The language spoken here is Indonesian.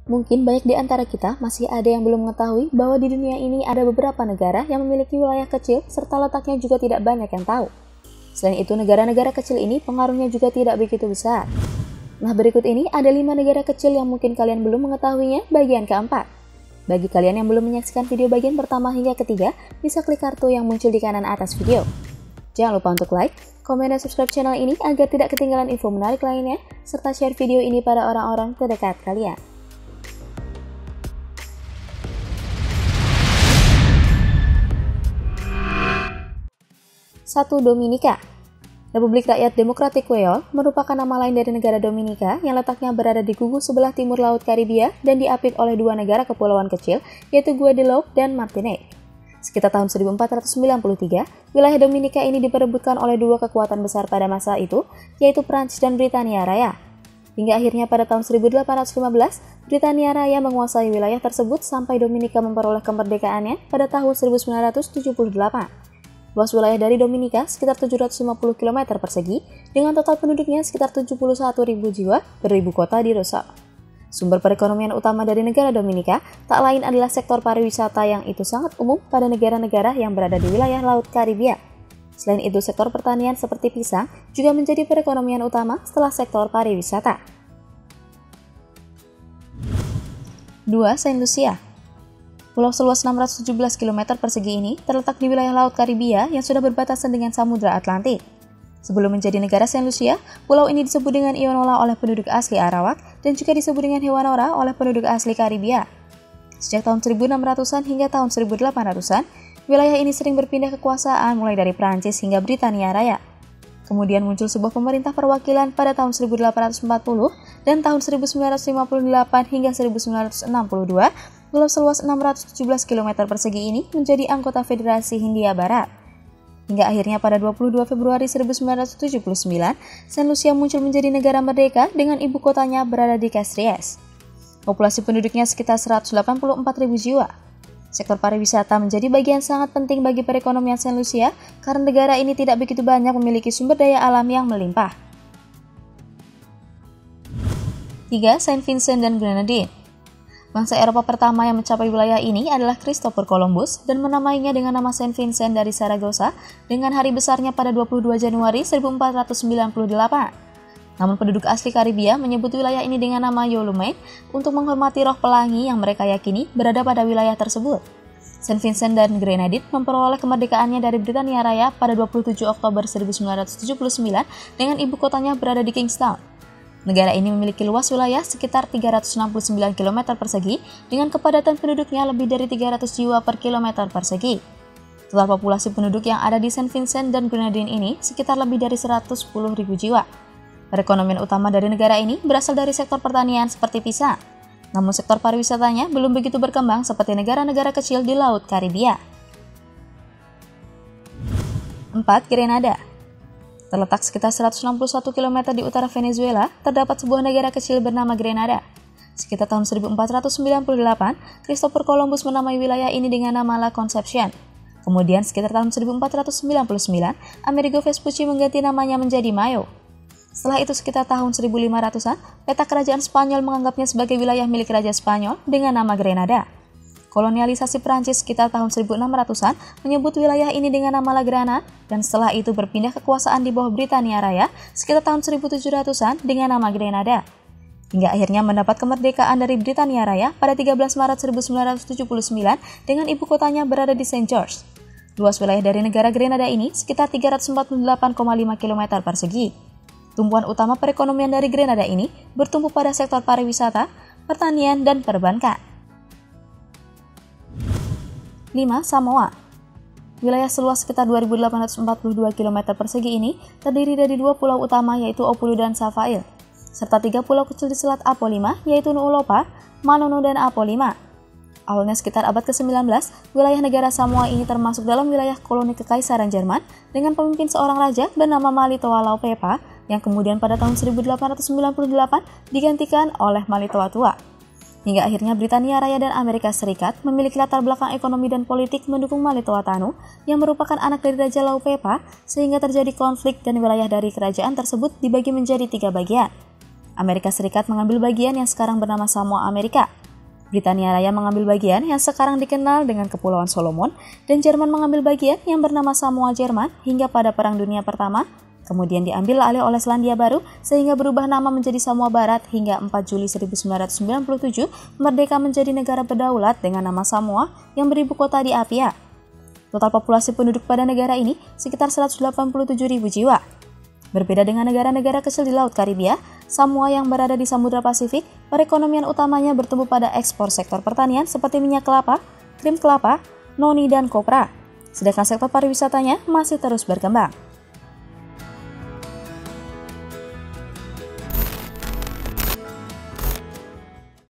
Mungkin banyak di antara kita masih ada yang belum mengetahui bahwa di dunia ini ada beberapa negara yang memiliki wilayah kecil serta letaknya juga tidak banyak yang tahu. Selain itu, negara-negara kecil ini pengaruhnya juga tidak begitu besar. Nah, berikut ini ada 5 negara kecil yang mungkin kalian belum mengetahuinya bagian keempat. Bagi kalian yang belum menyaksikan video bagian pertama hingga ketiga, bisa klik kartu yang muncul di kanan atas video. Jangan lupa untuk like, komen, dan subscribe channel ini agar tidak ketinggalan info menarik lainnya, serta share video ini pada orang-orang terdekat kalian. 1. Dominika. Republik Rakyat Demokratik Wales merupakan nama lain dari negara Dominika yang letaknya berada di gugus sebelah timur Laut Karibia dan diapit oleh 2 negara kepulauan kecil, yaitu Guadeloupe dan Martinique. Sekitar tahun 1493, wilayah Dominika ini diperebutkan oleh 2 kekuatan besar pada masa itu, yaitu Prancis dan Britania Raya. Hingga akhirnya pada tahun 1815, Britania Raya menguasai wilayah tersebut sampai Dominika memperoleh kemerdekaannya pada tahun 1978. Luas wilayah dari Dominika sekitar 750 km persegi, dengan total penduduknya sekitar 71.000 jiwa, beribu kota di Rosario. Sumber perekonomian utama dari negara Dominika tak lain adalah sektor pariwisata yang itu sangat umum pada negara-negara yang berada di wilayah Laut Karibia. Selain itu, sektor pertanian seperti pisang juga menjadi perekonomian utama setelah sektor pariwisata. 2. Saint Lucia. Pulau seluas 617 km persegi ini terletak di wilayah Laut Karibia yang sudah berbatasan dengan Samudra Atlantik. Sebelum menjadi negara Saint Lucia, pulau ini disebut dengan Ionola oleh penduduk asli Arawak dan juga disebut dengan Hewanora oleh penduduk asli Karibia. Sejak tahun 1600-an hingga tahun 1800-an, wilayah ini sering berpindah kekuasaan mulai dari Prancis hingga Britania Raya. Kemudian muncul sebuah pemerintah perwakilan pada tahun 1840 dan tahun 1958 hingga 1962, pulau seluas 617 km persegi ini menjadi anggota Federasi Hindia Barat. Hingga akhirnya pada 22 Februari 1979, Saint Lucia muncul menjadi negara merdeka dengan ibu kotanya berada di Castries. Populasi penduduknya sekitar 184.000 jiwa. Sektor pariwisata menjadi bagian sangat penting bagi perekonomian Saint Lucia karena negara ini tidak begitu banyak memiliki sumber daya alam yang melimpah. 3. Saint Vincent dan Grenadines. Bangsa Eropa pertama yang mencapai wilayah ini adalah Christopher Columbus dan menamainya dengan nama Saint Vincent dari Saragossa dengan hari besarnya pada 22 Januari 1498. Namun penduduk asli Karibia menyebut wilayah ini dengan nama Yolume untuk menghormati roh pelangi yang mereka yakini berada pada wilayah tersebut. Saint Vincent dan Grenadines memperoleh kemerdekaannya dari Britania Raya pada 27 Oktober 1979 dengan ibu kotanya berada di Kingstown. Negara ini memiliki luas wilayah sekitar 369 km persegi dengan kepadatan penduduknya lebih dari 300 jiwa per kilometer persegi. Total populasi penduduk yang ada di Saint Vincent dan Grenadines ini sekitar lebih dari 110.000 jiwa. Perekonomian utama dari negara ini berasal dari sektor pertanian seperti pisang. Namun sektor pariwisatanya belum begitu berkembang seperti negara-negara kecil di Laut Karibia. 4. Grenada. Terletak sekitar 161 km di utara Venezuela, terdapat sebuah negara kecil bernama Grenada. Sekitar tahun 1498, Christopher Columbus menamai wilayah ini dengan nama La Concepción. Kemudian sekitar tahun 1499, Amerigo Vespucci mengganti namanya menjadi Mayo. Setelah itu sekitar tahun 1500-an, peta kerajaan Spanyol menganggapnya sebagai wilayah milik Raja Spanyol dengan nama Grenada. Kolonialisasi Prancis sekitar tahun 1600-an menyebut wilayah ini dengan nama La Granada dan setelah itu berpindah kekuasaan di bawah Britania Raya sekitar tahun 1700-an dengan nama Grenada. Hingga akhirnya mendapat kemerdekaan dari Britania Raya pada 13 Maret 1979 dengan ibu kotanya berada di St. George. Luas wilayah dari negara Grenada ini sekitar 348,5 km persegi. Tumpuan utama perekonomian dari Grenada ini bertumpu pada sektor pariwisata, pertanian, dan perbankan. 5. Samoa. Wilayah seluas sekitar 2.842 km persegi ini terdiri dari 2 pulau utama yaitu Opulu dan Savail, serta 3 pulau kecil di selat Apolima yaitu Nuulopa, Manono, dan Apolima. Awalnya sekitar abad ke-19, wilayah negara Samoa ini termasuk dalam wilayah koloni Kekaisaran Jerman dengan pemimpin seorang raja bernama Malitoa Laupepa yang kemudian pada tahun 1898 digantikan oleh Malitoa Tua. Hingga akhirnya Britania Raya dan Amerika Serikat memiliki latar belakang ekonomi dan politik mendukung Malitoa Tanu yang merupakan anak dari Raja Laupepa sehingga terjadi konflik dan wilayah dari kerajaan tersebut dibagi menjadi 3 bagian. Amerika Serikat mengambil bagian yang sekarang bernama Samoa Amerika. Britania Raya mengambil bagian yang sekarang dikenal dengan Kepulauan Solomon, dan Jerman mengambil bagian yang bernama Samoa Jerman hingga pada Perang Dunia Pertama, kemudian diambil alih oleh Selandia Baru sehingga berubah nama menjadi Samoa Barat hingga 4 Juli 1997 merdeka menjadi negara berdaulat dengan nama Samoa yang beribu kota di Apia. Total populasi penduduk pada negara ini sekitar 187.000 jiwa. Berbeda dengan negara-negara kecil di Laut Karibia, Samoa yang berada di Samudra Pasifik, perekonomian utamanya bertumbuh pada ekspor sektor pertanian seperti minyak kelapa, krim kelapa, noni, dan kopra. Sedangkan sektor pariwisatanya masih terus berkembang.